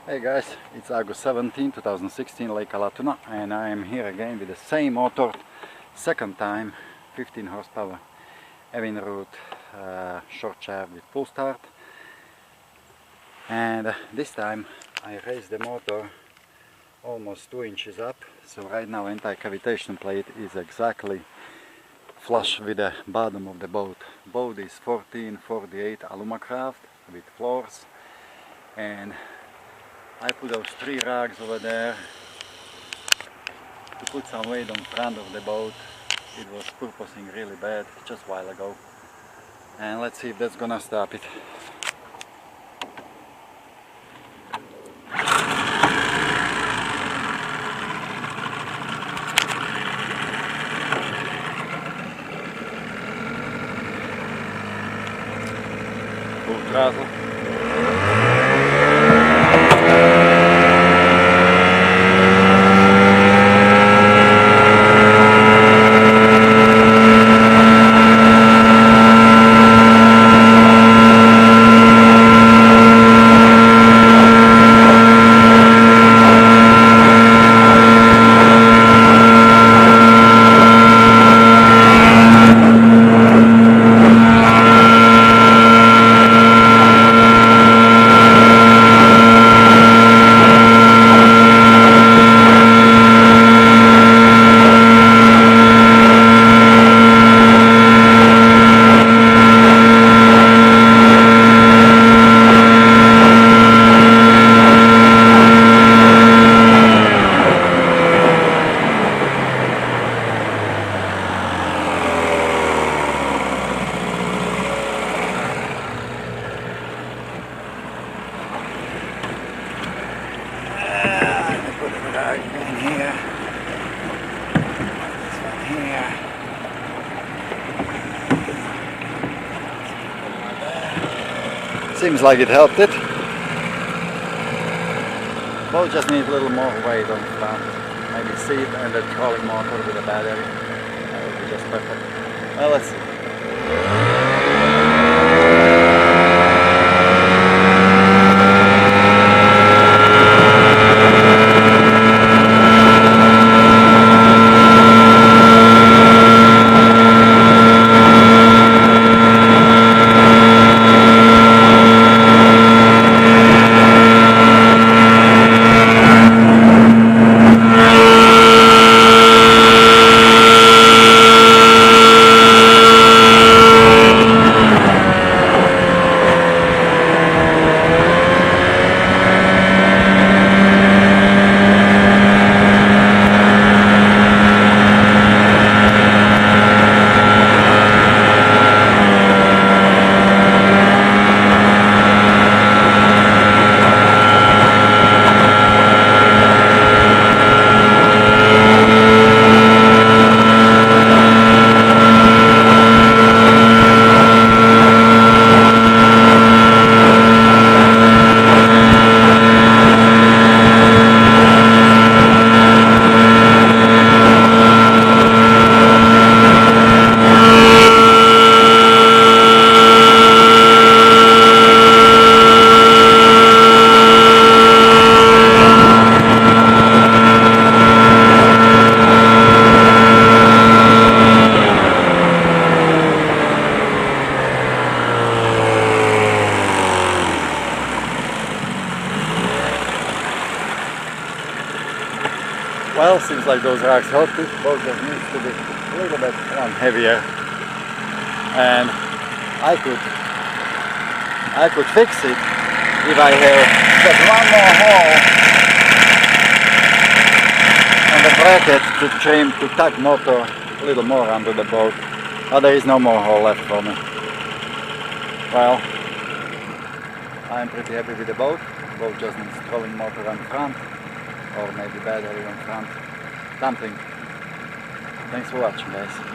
Hey guys, it's August 17, 2016, Lake Alatuna, and I am here again with the same motor, second time, 15 horsepower Evinrude short shaft with pull start. And this time I raised the motor almost 2 inches up, so right now anti-cavitation plate is exactly flush with the bottom of the boat. Boat is 1448 Alumacraft with floors, and I put those 3 rags over there to put some weight on front of the boat. It was purposing really bad just a while ago, and let's see if that's gonna stop it. Full throttle. Seems like it helped it. Boat just needs a little more weight on the front. Maybe seat and the trolling motor with a battery. That would be just perfect. Well, let's see. Well, seems like those racks helped it. Boat just needs to be a little bit heavier, and I could fix it if I have just one more hole on the bracket to trim, to tuck motor a little more under the boat. But there is no more hole left for me. Well, I'm pretty happy with the boat. The boat just needs trolling motor on front, or maybe battery on front, something. Thanks for watching, guys.